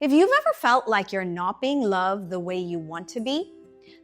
If you've ever felt like you're not being loved the way you want to be,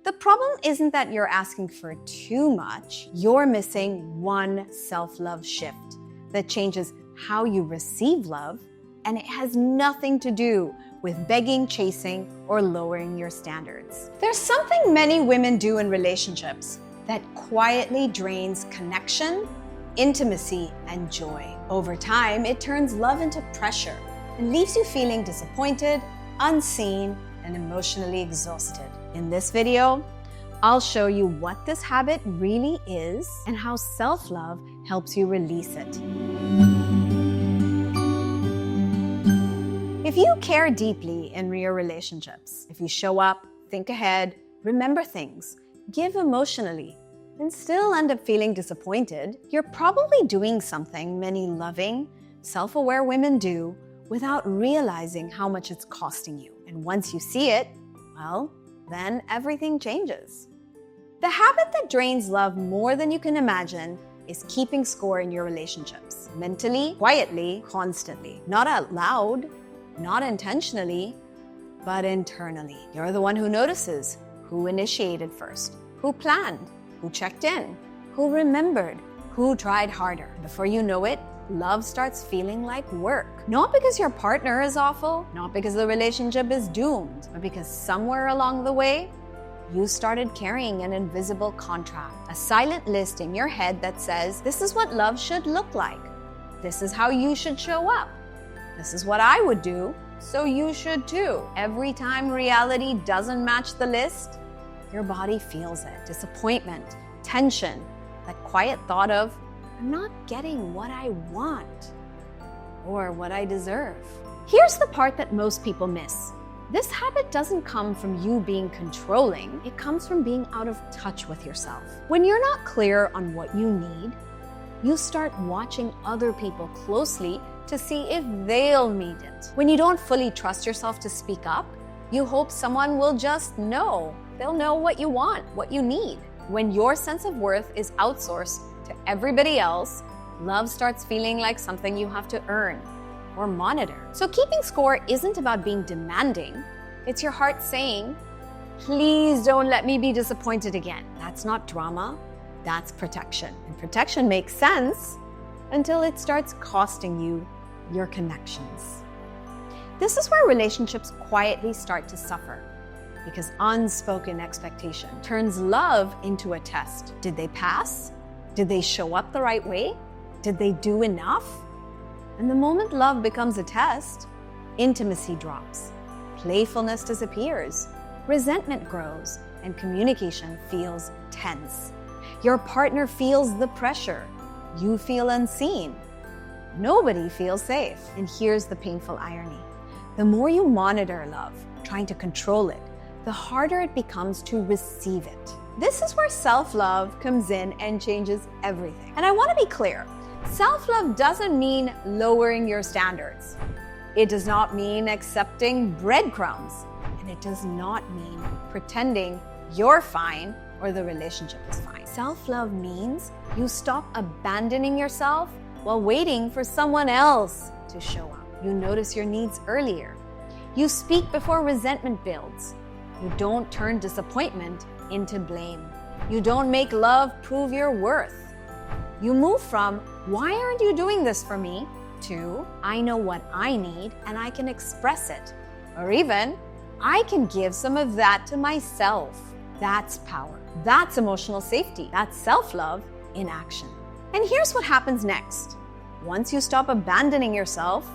the problem isn't that you're asking for too much. You're missing one self-love shift that changes how you receive love, and it has nothing to do with begging, chasing, or lowering your standards. There's something many women do in relationships that quietly drains connection, intimacy, and joy. Over time, it turns love into pressure and leaves you feeling disappointed, unseen, and emotionally exhausted. In this video, I'll show you what this habit really is and how self-love helps you release it. If you care deeply in your relationships, if you show up, think ahead, remember things, give emotionally, and still end up feeling disappointed, you're probably doing something many loving, self-aware women do without realizing how much it's costing you. And once you see it, well, then everything changes. The habit that drains love more than you can imagine is keeping score in your relationships. Mentally, quietly, constantly. Not out loud, not intentionally, but internally. You're the one who notices who initiated first, who planned, who checked in, who remembered, who tried harder. Before you know it, love starts feeling like work. Not because your partner is awful, not because the relationship is doomed, but because somewhere along the way, you started carrying an invisible contract, a silent list in your head that says, this is what love should look like. This is how you should show up. This is what I would do, so you should too. Every time reality doesn't match the list, your body feels it. Disappointment, tension, that quiet thought of, I'm not getting what I want or what I deserve. Here's the part that most people miss. This habit doesn't come from you being controlling. It comes from being out of touch with yourself. When you're not clear on what you need, you start watching other people closely to see if they'll need it. When you don't fully trust yourself to speak up, you hope someone will just know. They'll know what you want, what you need. When your sense of worth is outsourced to everybody else, love starts feeling like something you have to earn or monitor. So keeping score isn't about being demanding. It's your heart saying, please don't let me be disappointed again. That's not drama, that's protection. And protection makes sense until it starts costing you your connections. This is where relationships quietly start to suffer, because unspoken expectation turns love into a test. Did they pass? Did they show up the right way? Did they do enough? And the moment love becomes a test, intimacy drops, playfulness disappears, resentment grows, and communication feels tense. Your partner feels the pressure. You feel unseen. Nobody feels safe. And here's the painful irony. The more you monitor love, trying to control it, the harder it becomes to receive it. This is where self-love comes in and changes everything. And I want to be clear, self-love doesn't mean lowering your standards. It does not mean accepting breadcrumbs. And it does not mean pretending you're fine or the relationship is fine. Self-love means you stop abandoning yourself while waiting for someone else to show up. You notice your needs earlier. You speak before resentment builds. You don't turn disappointment into blame. You don't make love prove your worth. You move from, why aren't you doing this for me? To, I know what I need and I can express it. Or even, I can give some of that to myself. That's power. That's emotional safety. That's self-love in action. And here's what happens next. Once you stop abandoning yourself,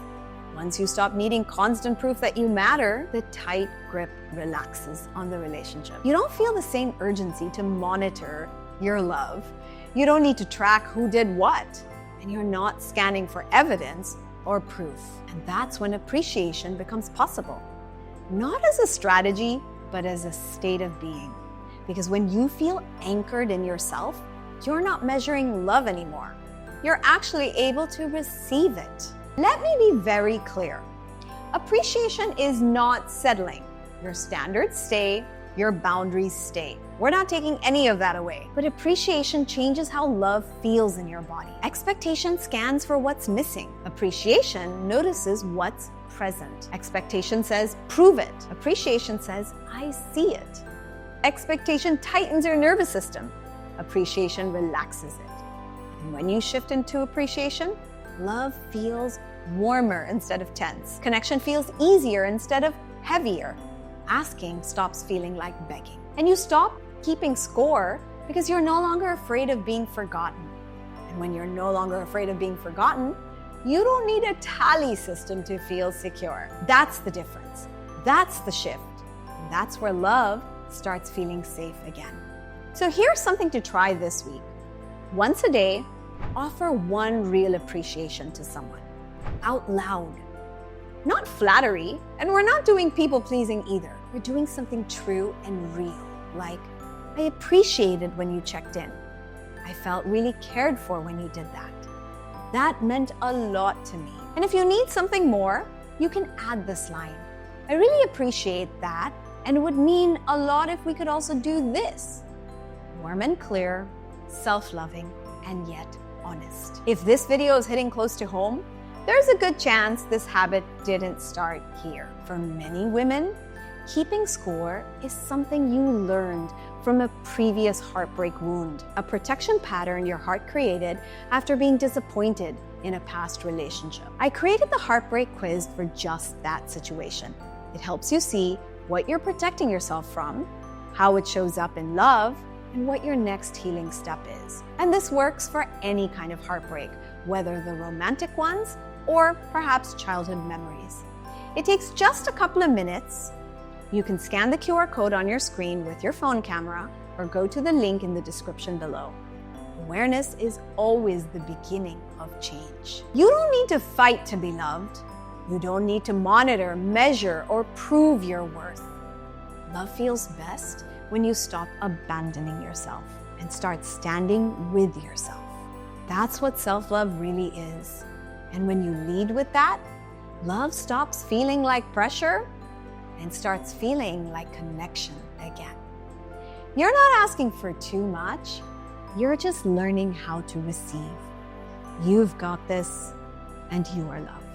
once you stop needing constant proof that you matter, the tight grip relaxes on the relationship. You don't feel the same urgency to monitor your love. You don't need to track who did what, and you're not scanning for evidence or proof. And that's when appreciation becomes possible. Not as a strategy, but as a state of being. Because when you feel anchored in yourself, you're not measuring love anymore. You're actually able to receive it. Let me be very clear. Appreciation is not settling. Your standards stay, your boundaries stay. We're not taking any of that away. But appreciation changes how love feels in your body. Expectation scans for what's missing. Appreciation notices what's present. Expectation says, prove it. Appreciation says, I see it. Expectation tightens your nervous system. Appreciation relaxes it. And when you shift into appreciation, love feels warmer instead of tense. Connection feels easier instead of heavier. Asking stops feeling like begging. And you stop keeping score because you're no longer afraid of being forgotten. And when you're no longer afraid of being forgotten, you don't need a tally system to feel secure. That's the difference. That's the shift. And that's where love starts feeling safe again. So here's something to try this week. Once a day, offer one real appreciation to someone, out loud. Not flattery, and we're not doing people-pleasing either. We're doing something true and real, like, I appreciated when you checked in. I felt really cared for when you did that. That meant a lot to me. And if you need something more, you can add this line. I really appreciate that, and it would mean a lot if we could also do this. Warm and clear, self-loving, and yet honest. If this video is hitting close to home, there's a good chance this habit didn't start here. For many women, keeping score is something you learned from a previous heartbreak wound, a protection pattern your heart created after being disappointed in a past relationship. I created the Heartbreak Quiz for just that situation. It helps you see what you're protecting yourself from, how it shows up in love, and what your next healing step is. And this works for any kind of heartbreak, whether the romantic ones or perhaps childhood memories. It takes just a couple of minutes. You can scan the QR code on your screen with your phone camera or go to the link in the description below. Awareness is always the beginning of change. You don't need to fight to be loved. You don't need to monitor, measure, or prove your worth. Love feels best when you stop abandoning yourself and start standing with yourself. That's what self-love really is. And when you lead with that, love stops feeling like pressure and starts feeling like connection again. You're not asking for too much. You're just learning how to receive. You've got this, and you are loved.